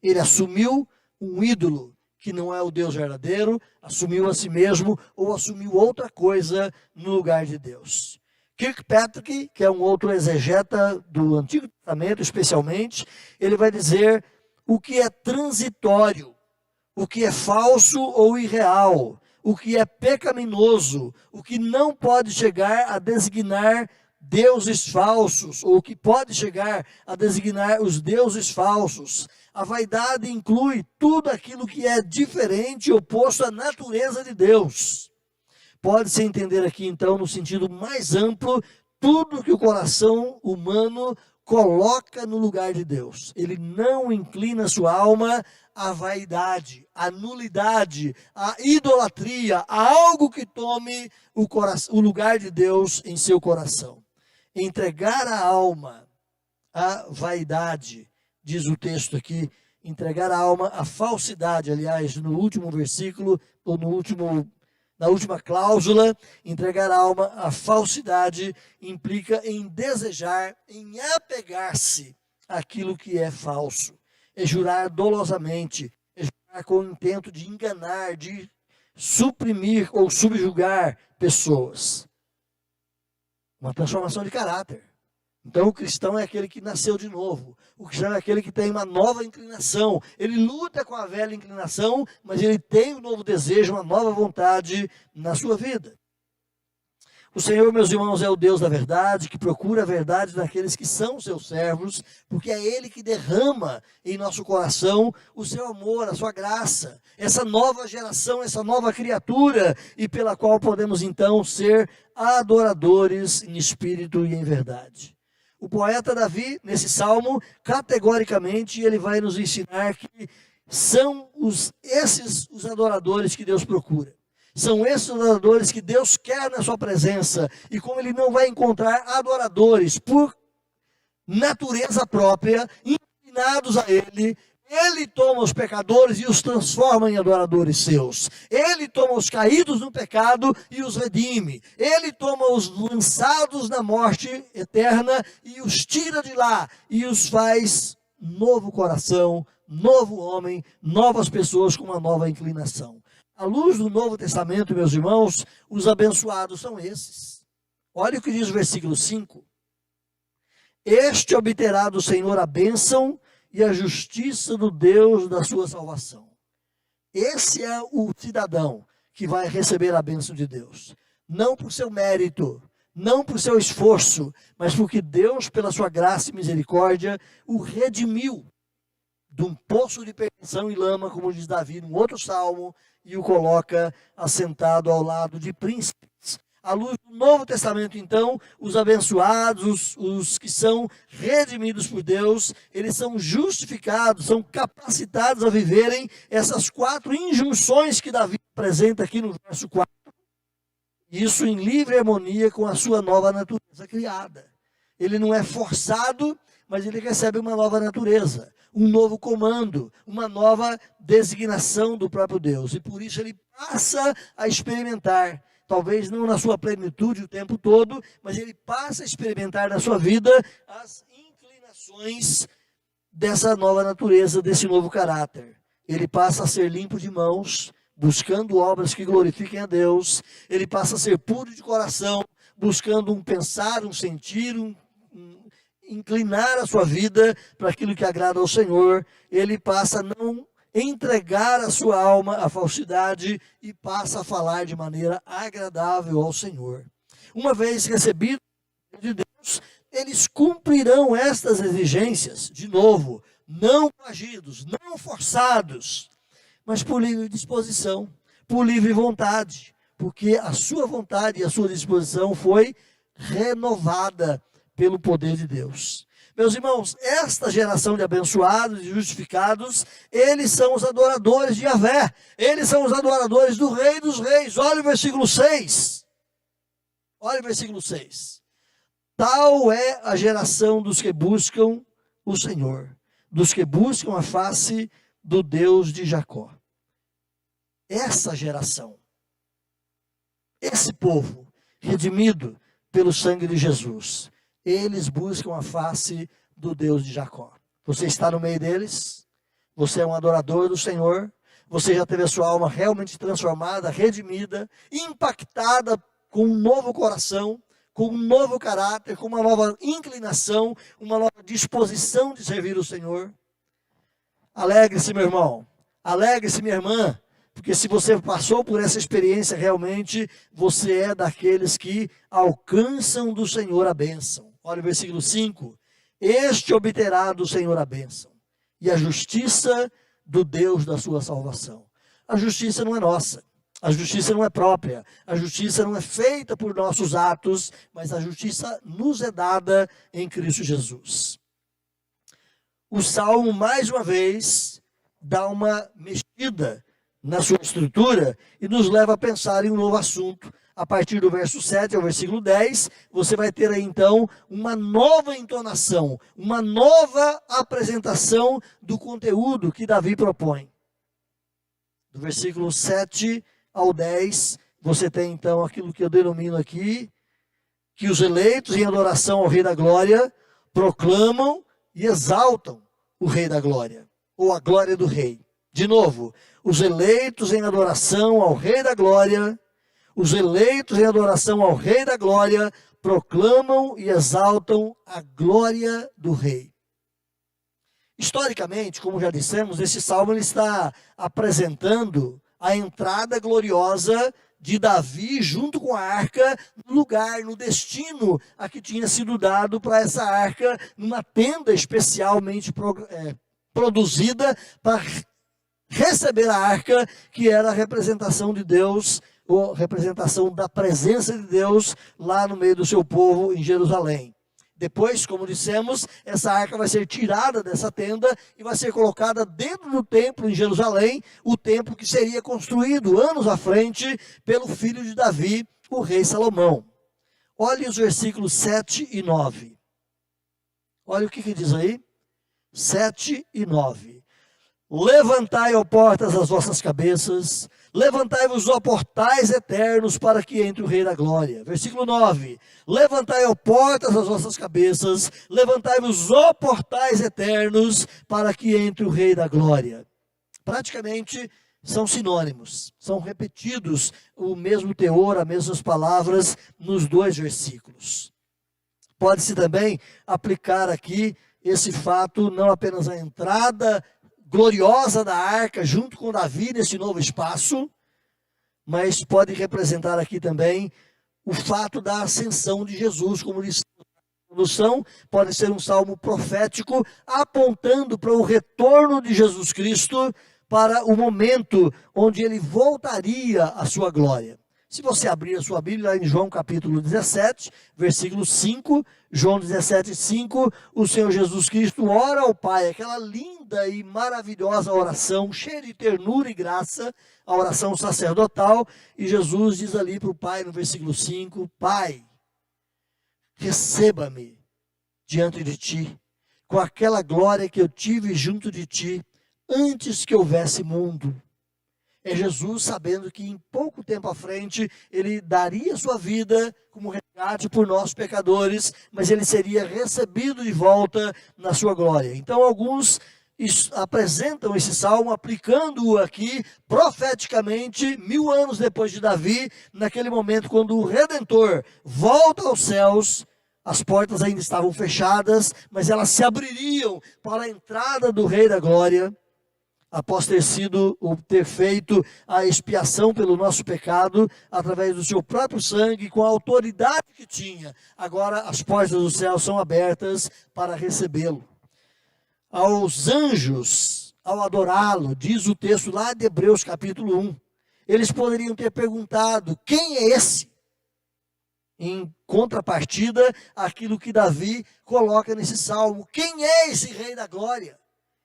Ele assumiu um ídolo que não é o Deus verdadeiro, assumiu a si mesmo ou assumiu outra coisa no lugar de Deus. Kirkpatrick, que é um outro exegeta do Antigo Testamento especialmente, ele vai dizer o que é transitório, o que é falso ou irreal, o que é pecaminoso, o que não pode chegar a designar deuses falsos, ou o que pode chegar a designar os deuses falsos. A vaidade inclui tudo aquilo que é diferente, oposto à natureza de Deus. Pode-se entender aqui, então, no sentido mais amplo, tudo que o coração humano coloca no lugar de Deus. Ele não inclina sua alma à vaidade, à nulidade, à idolatria, a algo que tome o lugar de Deus em seu coração. Entregar a alma à vaidade, diz o texto aqui, entregar a alma à falsidade. Aliás, no último versículo, ou na última cláusula, entregar a alma à falsidade implica em desejar, em apegar-se àquilo que é falso. É jurar dolosamente, é jurar com o intento de enganar, de suprimir ou subjugar pessoas. Uma transformação de caráter. Então o cristão é aquele que nasceu de novo. O cristão é aquele que tem uma nova inclinação. Ele luta com a velha inclinação, mas ele tem um novo desejo, uma nova vontade na sua vida. O Senhor, meus irmãos, é o Deus da verdade, que procura a verdade daqueles que são seus servos, porque é Ele que derrama em nosso coração o seu amor, a sua graça, essa nova geração, essa nova criatura, e pela qual podemos então ser adoradores em espírito e em verdade. O poeta Davi, nesse salmo, categoricamente, ele vai nos ensinar que são esses os adoradores que Deus procura. São esses adoradores que Deus quer na sua presença. E como ele não vai encontrar adoradores por natureza própria, inclinados a ele, ele toma os pecadores e os transforma em adoradores seus. Ele toma os caídos no pecado e os redime. Ele toma os lançados na morte eterna e os tira de lá e os faz novo coração, novo homem, novas pessoas com uma nova inclinação. À luz do Novo Testamento, meus irmãos, os abençoados são esses. Olha o que diz o versículo 5. Este obterá do Senhor a bênção e a justiça do Deus da sua salvação. Esse é o cidadão que vai receber a bênção de Deus. Não por seu mérito, não por seu esforço, mas porque Deus, pela sua graça e misericórdia, o redimiu de um poço de perdição e lama, como diz Davi num outro salmo, e o coloca assentado ao lado de príncipes. À luz do Novo Testamento, então, os abençoados, os que são redimidos por Deus, eles são justificados, são capacitados a viverem essas 4 injunções que Davi apresenta aqui no verso 4. Isso em livre harmonia com a sua nova natureza criada. Ele não é forçado, mas ele recebe uma nova natureza, um novo comando, uma nova designação do próprio Deus. E por isso ele passa a experimentar, talvez não na sua plenitude o tempo todo, mas ele passa a experimentar na sua vida as inclinações dessa nova natureza, desse novo caráter. Ele passa a ser limpo de mãos, buscando obras que glorifiquem a Deus. Ele passa a ser puro de coração, buscando um pensar, um sentir, inclinar a sua vida para aquilo que agrada ao Senhor. Ele passa a não entregar a sua alma à falsidade e passa a falar de maneira agradável ao Senhor. Uma vez recebido de Deus, eles cumprirão estas exigências, de novo, não coagidos, não forçados, mas por livre disposição, por livre vontade, porque a sua vontade e a sua disposição foi renovada pelo poder de Deus. Meus irmãos, esta geração de abençoados e justificados, eles são os adoradores de Yahvé, eles são os adoradores do Rei dos Reis. Olha o versículo 6. Olha o versículo 6. Tal é a geração dos que buscam o Senhor, dos que buscam a face do Deus de Jacó. Essa geração, esse povo, redimido pelo sangue de Jesus, eles buscam a face do Deus de Jacó. Você está no meio deles? Você é um adorador do Senhor? Você já teve a sua alma realmente transformada, redimida, impactada com um novo coração, com um novo caráter, com uma nova inclinação, uma nova disposição de servir o Senhor? Alegre-se, meu irmão. Alegre-se, minha irmã. Porque se você passou por essa experiência, realmente você é daqueles que alcançam do Senhor a bênção. Olha o versículo 5. Este obterá do Senhor a bênção e a justiça do Deus da sua salvação. A justiça não é nossa. A justiça não é própria. A justiça não é feita por nossos atos, mas a justiça nos é dada em Cristo Jesus. O Salmo, mais uma vez, dá uma mexida na sua estrutura e nos leva a pensar em um novo assunto. A partir do verso 7 ao versículo 10, você vai ter aí então uma nova entonação, uma nova apresentação do conteúdo que Davi propõe. Do versículo 7 ao 10, você tem então aquilo que eu denomino aqui, que os eleitos em adoração ao Rei da Glória proclamam e exaltam o Rei da Glória, ou a glória do Rei. De novo, os eleitos em adoração ao Rei da Glória, os eleitos em adoração ao Rei da Glória proclamam e exaltam a glória do Rei. Historicamente, como já dissemos, esse salmo ele está apresentando a entrada gloriosa de Davi junto com a arca no lugar, no destino a que tinha sido dado para essa arca, numa tenda especialmente produzida para receber a arca, que era a representação de Deus, ou representação da presença de Deus lá no meio do seu povo em Jerusalém. Depois, como dissemos, essa arca vai ser tirada dessa tenda e vai ser colocada dentro do templo em Jerusalém, o templo que seria construído anos à frente pelo filho de Davi, o rei Salomão. Olhe os versículos 7 e 9. Olha o que diz aí. 7 e 9. Levantai, ó portas, as vossas cabeças, levantai-vos, ó portais eternos, para que entre o Rei da Glória. Versículo 9. Levantai, ó portas, as vossas cabeças, levantai-vos, ó portais eternos, para que entre o Rei da Glória. Praticamente são sinônimos, são repetidos o mesmo teor, as mesmas palavras nos dois versículos. Pode-se também aplicar aqui esse fato, não apenas a entrada gloriosa da arca junto com Davi nesse novo espaço, mas pode representar aqui também o fato da ascensão de Jesus, como disse a introdução, pode ser um salmo profético apontando para o retorno de Jesus Cristo, para o momento onde ele voltaria à sua glória. Se você abrir a sua Bíblia, lá em João capítulo 17, versículo 5, João 17, 5, o Senhor Jesus Cristo ora ao Pai, aquela linda e maravilhosa oração, cheia de ternura e graça, a oração sacerdotal, e Jesus diz ali para o Pai, no versículo 5, Pai, receba-me diante de Ti, com aquela glória que eu tive junto de Ti, antes que houvesse mundo. É Jesus sabendo que em pouco tempo à frente, ele daria sua vida como resgate por nós pecadores, mas ele seria recebido de volta na sua glória. Então alguns apresentam esse salmo, aplicando-o aqui profeticamente, 1000 anos depois de Davi, naquele momento quando o Redentor volta aos céus. As portas ainda estavam fechadas, mas elas se abririam para a entrada do Rei da Glória, após ter feito a expiação pelo nosso pecado, através do seu próprio sangue, com a autoridade que tinha. Agora as portas do céu são abertas para recebê-lo. aos anjos ao adorá-lo, diz o texto lá de Hebreus capítulo 1. Eles poderiam ter perguntado: quem é esse? Em contrapartida, aquilo que Davi coloca nesse salmo: quem é esse Rei da Glória?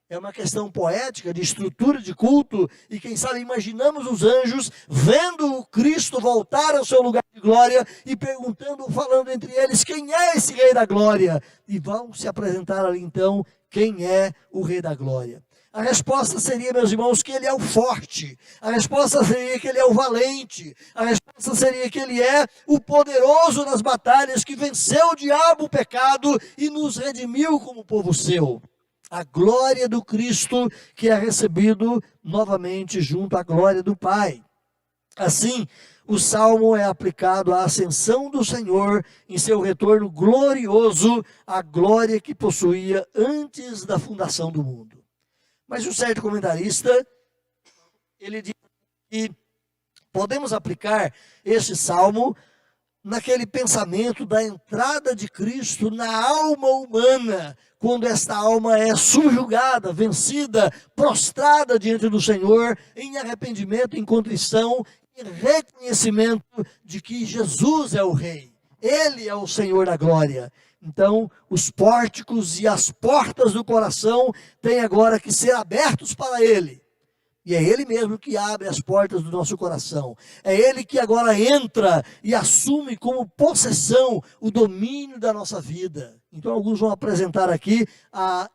É uma questão poética, de estrutura de culto, e quem sabe imaginamos os anjos vendo o Cristo voltar ao seu lugar de glória e perguntando, falando entre eles: quem é esse Rei da Glória? E vão se apresentar ali então quem é o Rei da Glória. A resposta seria, meus irmãos, que ele é o forte. A resposta seria que ele é o valente. A resposta seria que ele é o poderoso nas batalhas, que venceu o diabo, o pecado, e nos redimiu como povo seu. A glória do Cristo que é recebido novamente junto à glória do Pai. Assim, o salmo é aplicado à ascensão do Senhor em seu retorno glorioso, à glória que possuía antes da fundação do mundo. Mas um certo comentarista, ele diz que podemos aplicar este salmo naquele pensamento da entrada de Cristo na alma humana, quando esta alma é subjugada, vencida, prostrada diante do Senhor, em arrependimento, em contrição, em reconhecimento de que Jesus é o Rei, Ele é o Senhor da glória. Então, os pórticos e as portas do coração têm agora que ser abertos para Ele. E é Ele mesmo que abre as portas do nosso coração. É Ele que agora entra e assume como possessão o domínio da nossa vida. Então, alguns vão apresentar aqui a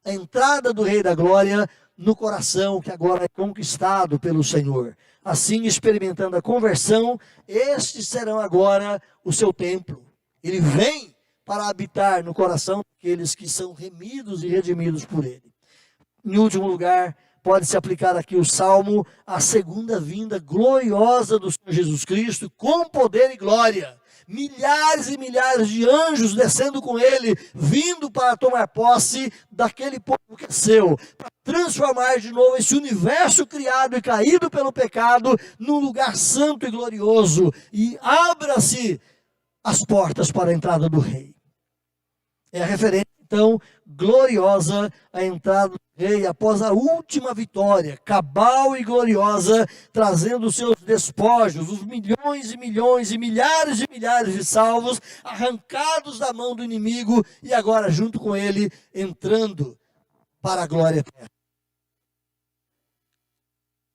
entrada do Rei da Glória no coração que agora é conquistado pelo Senhor. Assim, experimentando a conversão, estes serão agora o seu templo. Ele vem para habitar no coração daqueles que são remidos e redimidos por Ele. Em último lugar, pode-se aplicar aqui o salmo à segunda vinda gloriosa do Senhor Jesus Cristo, com poder e glória. Milhares e milhares de anjos descendo com Ele, vindo para tomar posse daquele povo que é seu, para transformar de novo esse universo criado e caído pelo pecado num lugar santo e glorioso. E abra-se as portas para a entrada do Rei. É a referência, então, gloriosa à entrada do Rei após a última vitória, cabal e gloriosa, trazendo os seus despojos, os milhões e milhões e milhares de salvos, arrancados da mão do inimigo e agora junto com ele, entrando para a glória eterna.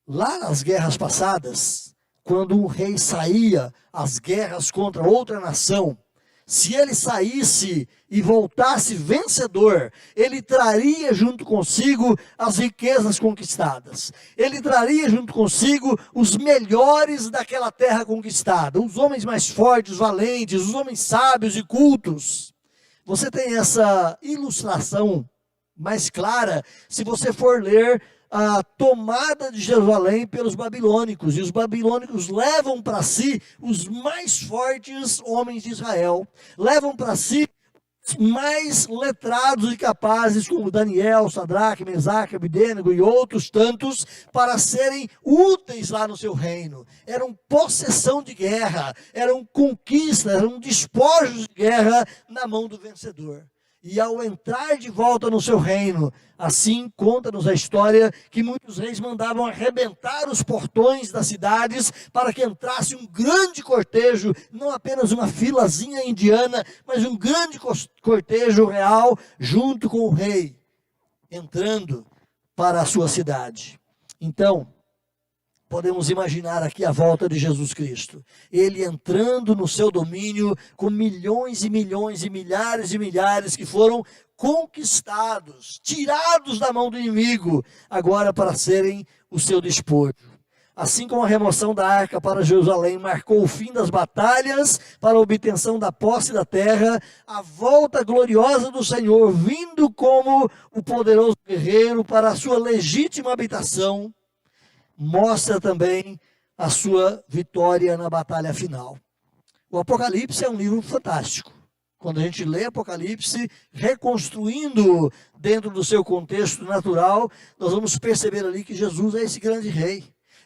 Lá nas guerras passadas, quando um rei saía às guerras contra outra nação, se ele saísse e voltasse vencedor, ele traria junto consigo as riquezas conquistadas. Ele traria junto consigo os melhores daquela terra conquistada. Os homens mais fortes, valentes, os homens sábios e cultos. Você tem essa ilustração mais clara se você for ler a tomada de Jerusalém pelos babilônicos, e os babilônicos levam para si os mais fortes homens de Israel, levam para si os mais letrados e capazes, como Daniel, Sadraque, Mesaque, Abidênego e outros tantos, para serem úteis lá no seu reino. Eram possessão de guerra, eram conquistas, eram despojos de guerra na mão do vencedor. E ao entrar de volta no seu reino, assim conta-nos a história que muitos reis mandavam arrebentar os portões das cidades para que entrasse um grande cortejo, não apenas uma filazinha indiana, mas um grande cortejo real junto com o rei, entrando para a sua cidade. Então, podemos imaginar aqui a volta de Jesus Cristo. Ele entrando no seu domínio com milhões e milhões e milhares que foram conquistados, tirados da mão do inimigo, agora para serem o seu despojo. Assim como a remoção da arca para Jerusalém marcou o fim das batalhas para a obtenção da posse da terra, a volta gloriosa do Senhor, vindo como o poderoso guerreiro para a sua legítima habitação, mostra também a sua vitória na batalha final. O Apocalipse é um livro fantástico. Quando a gente lê Apocalipse, reconstruindo dentro do seu contexto natural, nós vamos perceber ali que Jesus é esse grande rei.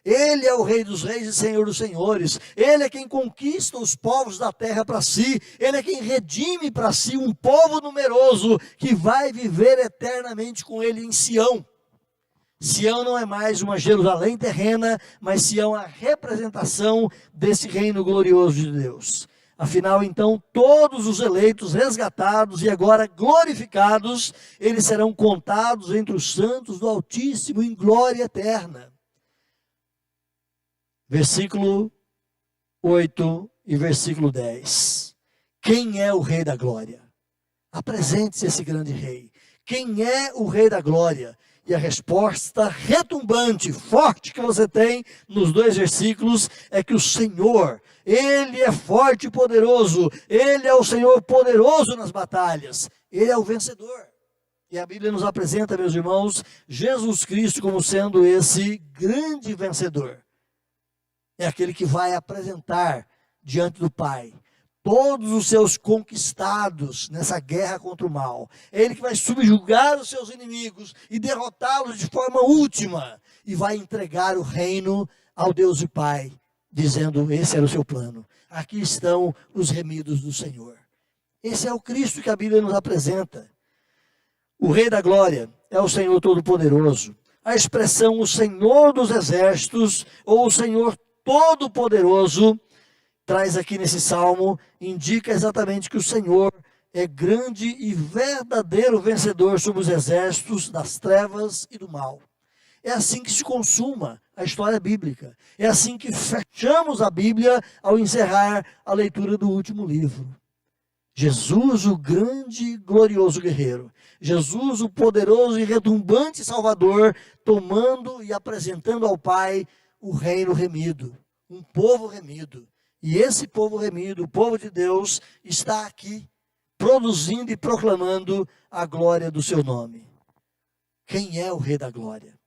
Ele é o Rei dos Reis e Senhor dos Senhores. Ele é quem conquista os povos da terra para si. Ele é quem redime para si um povo numeroso que vai viver eternamente com ele em Sião. Sião não é mais uma Jerusalém terrena, mas Sião é a representação desse reino glorioso de Deus. Afinal, então, todos os eleitos, resgatados e agora glorificados, eles serão contados entre os santos do Altíssimo em glória eterna. Versículo 8 e versículo 10. Quem é o Rei da Glória? Apresente-se esse grande Rei. Quem é o Rei da Glória? E a resposta retumbante, forte que você tem nos dois versículos é que o Senhor, Ele é forte e poderoso. Ele é o Senhor poderoso nas batalhas. Ele é o vencedor. E a Bíblia nos apresenta, meus irmãos, Jesus Cristo como sendo esse grande vencedor. É aquele que vai apresentar diante do Pai todos os seus conquistados nessa guerra contra o mal. É ele que vai subjugar os seus inimigos e derrotá-los de forma última. E vai entregar o reino ao Deus e Pai, dizendo, esse era o seu plano. Aqui estão os remidos do Senhor. Esse é o Cristo que a Bíblia nos apresenta. O Rei da Glória é o Senhor Todo-Poderoso. A expressão o Senhor dos Exércitos ou o Senhor Todo-Poderoso traz aqui nesse salmo, indica exatamente que o Senhor é grande e verdadeiro vencedor sobre os exércitos das trevas e do mal. É assim que se consuma a história bíblica. É assim que fechamos a Bíblia ao encerrar a leitura do último livro. Jesus, o grande e glorioso guerreiro. Jesus, o poderoso e retumbante Salvador, tomando e apresentando ao Pai o reino remido, um povo remido. E esse povo remido, o povo de Deus, está aqui, produzindo e proclamando a glória do seu nome. Quem é o Rei da Glória?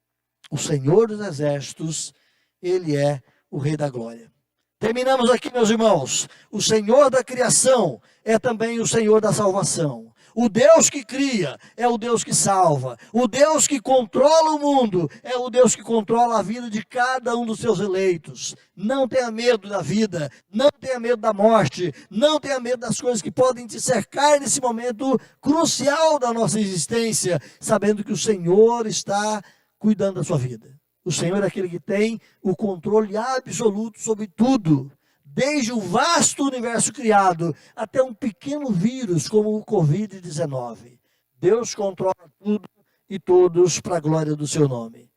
O Senhor dos Exércitos, Ele é o Rei da Glória. Terminamos aqui, meus irmãos. O Senhor da criação é também o Senhor da salvação. O Deus que cria é o Deus que salva. O Deus que controla o mundo é o Deus que controla a vida de cada um dos seus eleitos. Não tenha medo da vida, não tenha medo da morte, não tenha medo das coisas que podem te cercar nesse momento crucial da nossa existência, sabendo que o Senhor está cuidando da sua vida. O Senhor é aquele que tem o controle absoluto sobre tudo. Desde o vasto universo criado até um pequeno vírus como o Covid-19. Deus controla tudo e todos para a glória do seu nome.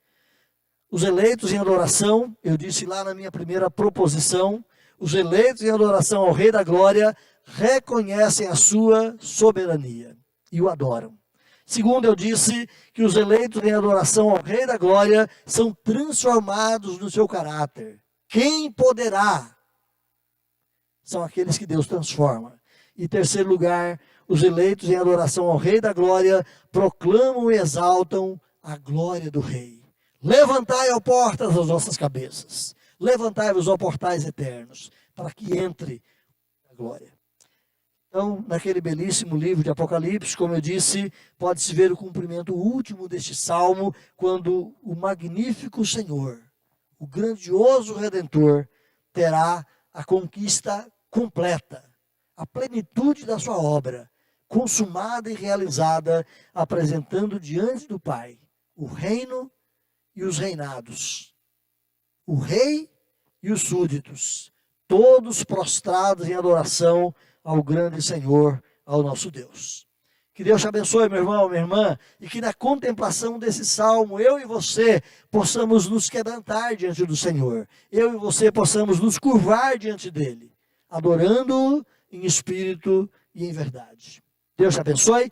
Os eleitos em adoração, eu disse lá na minha primeira proposição, os eleitos em adoração ao Rei da Glória reconhecem a sua soberania e o adoram. Segundo, eu disse que os eleitos em adoração ao Rei da Glória são transformados no seu caráter. Quem poderá? São aqueles que Deus transforma. Em terceiro lugar, os eleitos em adoração ao Rei da Glória proclamam e exaltam a glória do Rei. Levantai, ó portas, as vossas cabeças. Levantai-vos, ó portais eternos, para que entre a glória. Então, naquele belíssimo livro de Apocalipse, como eu disse, pode-se ver o cumprimento último deste salmo, quando o magnífico Senhor, o grandioso Redentor, terá a conquista completa, a plenitude da sua obra, consumada e realizada, apresentando diante do Pai o reino e os reinados, o rei e os súditos, todos prostrados em adoração ao grande Senhor, ao nosso Deus. Que Deus te abençoe, meu irmão, minha irmã, e que na contemplação desse salmo, eu e você possamos nos quebrantar diante do Senhor. Eu e você possamos nos curvar diante dele, adorando-o em espírito e em verdade. Deus te abençoe.